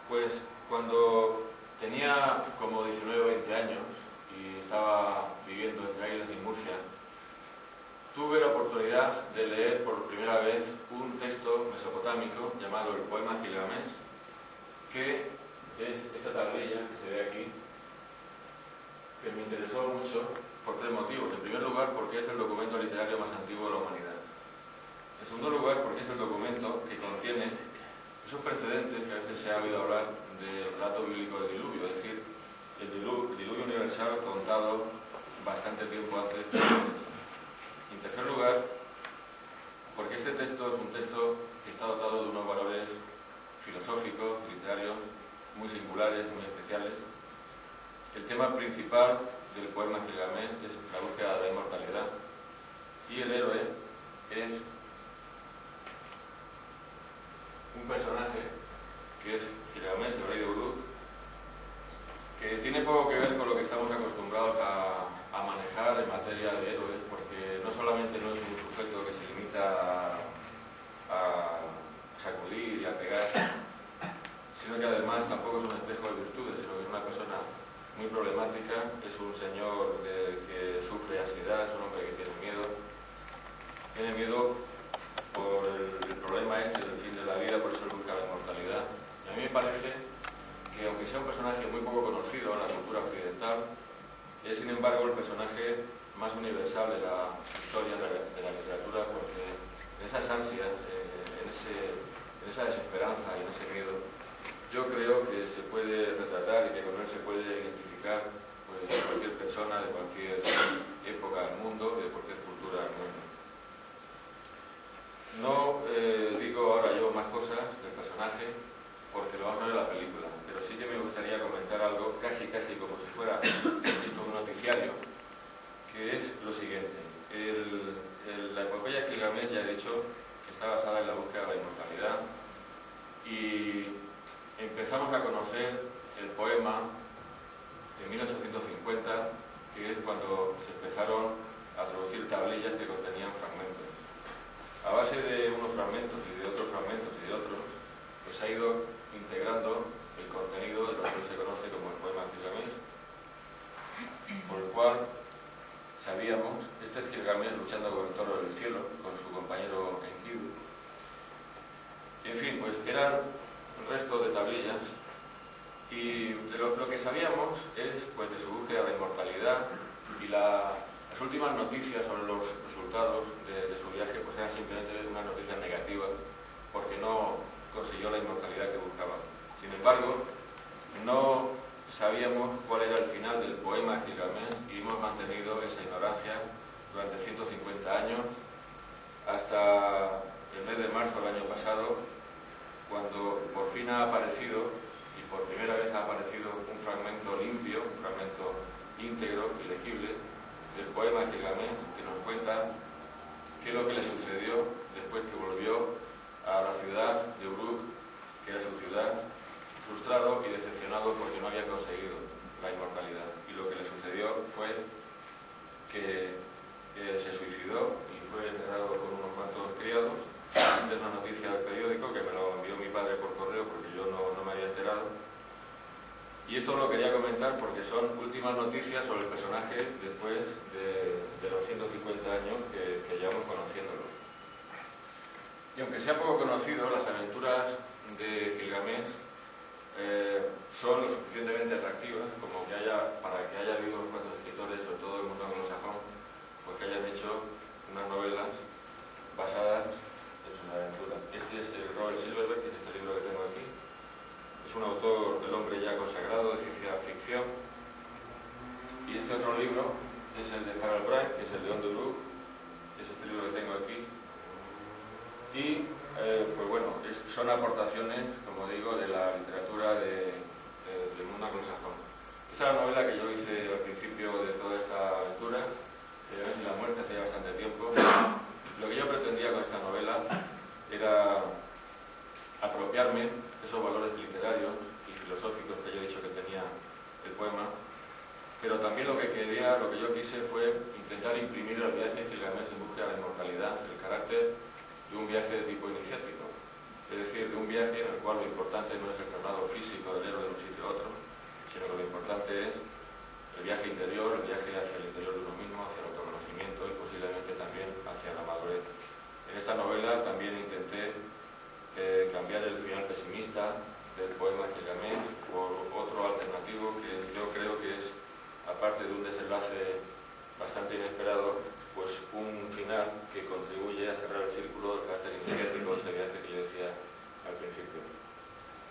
Pues cuando tenía como 19 o 20 años y estaba viviendo entre Águilas y Murcia, tuve la oportunidad de leer por primera vez un texto mesopotámico llamado el poema Gilgamesh, que es esta tablilla que se ve aquí, que me interesó mucho por tres motivos. En primer lugar, porque es el documento literario más antiguo de la humanidad. En segundo lugar, porque es el documento que contiene esos precedentes que a veces se ha oído hablar del relato bíblico del diluvio, es decir, el diluvio universal contado bastante tiempo antes de Génesis. En tercer lugar, porque este texto es un texto que está dotado de unos valores filosóficos, literarios, muy singulares, muy especiales. El tema principal del poema Gilgamesh es la búsqueda de la inmortalidad, y el héroe es un personaje que es Gilgamesh, el rey de Uruk, que tiene poco que ver con lo que estamos acostumbrados a manejar en materia de héroes, porque no solamente no es un sujeto que se limita a sacudir y a pegar, sino que además tampoco es un espejo de virtudes, sino que es una persona muy problemática, es un señor que sufre ansiedad, es un hombre que tiene miedo por el problema este del fin de la vida, por eso él busca la inmortalidad. Y a mí me parece que, aunque sea un personaje muy poco conocido en la cultura occidental, es sin embargo el personaje más universal de la historia de la literatura, porque en esas ansias, en esa desesperanza y en ese miedo, yo creo que se puede retratar y que con él se puede identificar pues, de cualquier persona, de cualquier época del mundo, de cualquier cultura del mundo. No digo ahora yo más cosas del personaje, porque lo vamos a ver en la película, pero sí que me gustaría comentar algo casi como si fuera esto un noticiario, que es lo siguiente. La epopeya de Gilgamesh, ya he dicho, está basada en la búsqueda de la inmortalidad, y empezamos a conocer el poema en 1850, que es cuando se empezaron a traducir tablillas que contenían fragmentos. A base de unos fragmentos y de otros fragmentos y de otros, pues se ha ido integrando el contenido de lo que se conoce como el poema Gilgamesh, por el cual sabíamos, este es Gilgamesh luchando con el toro del cielo, con su compañero Enkidu. Y en fin, pues eran un resto de tablillas, y de lo que sabíamos es pues de su búsqueda de la inmortalidad, y las últimas noticias sobre los resultados de su viaje pues eran simplemente unas noticias negativas, porque no consiguió la inmortalidad que buscaba. Sin embargo, no sabíamos cuál era el final del poema Gilgamesh, y hemos mantenido esa ignorancia durante 150 años, hasta el mes de marzo del año pasado, cuando por fin ha aparecido, y por primera vez ha aparecido, un fragmento limpio, un fragmento íntegro y legible del poema Gilgamesh, que nos cuenta qué es lo que le sucedió después que volvió a la ciudad de Uruk, que era su ciudad, frustrado y decepcionado porque no había conseguido la inmortalidad. Y lo que le sucedió fue que se suicidó y fue enterrado por unos cuantos criados. Esta es una noticia del periódico que me lo envió mi padre por correo porque yo no me había enterado. Y esto lo quería comentar porque son últimas noticias sobre el personaje después de los 150 años que llevamos conociéndolo. Y aunque sea poco conocido, las aventuras de Gilgamesh son lo suficientemente atractivas como que para que haya habido unos cuantos escritores, sobre todo del mundo anglosajón, pues que hayan hecho unas novelas basadas en sus aventuras. Este es el Robert Silverberg, que es este libro que tengo aquí. Es un autor, el hombre ya consagrado, de ciencia ficción. Y este otro libro es el de Harold Bryant, que es el León de Uruk, que es este libro que tengo aquí. Y, pues bueno, son aportaciones, como digo, de la literatura del mundo anglosajón. Esa es la novela que yo hice al principio de toda esta aventura, Gilgamesh y la muerte, hace ya bastante tiempo. Lo que yo pretendía con esta novela era apropiarme de esos valores literarios y filosóficos que yo he dicho que tenía el poema, pero también lo que yo quise fue intentar imprimir al viaje de Gilgamesh en búsqueda de la inmortalidad el carácter de un viaje de tipo iniciático, es decir, de un viaje en el cual lo importante no es el traslado físico el viaje interior, el viaje hacia el interior de uno mismo, hacia el autoconocimiento y posiblemente también hacia la madurez. En esta novela también intenté cambiar el final pesimista del poema Gilgamesh por otro alternativo que yo creo que es, aparte de un desenlace bastante inesperado, pues un final que contribuye a cerrar el círculo del carácter iniciático de ese viaje que yo decía al principio.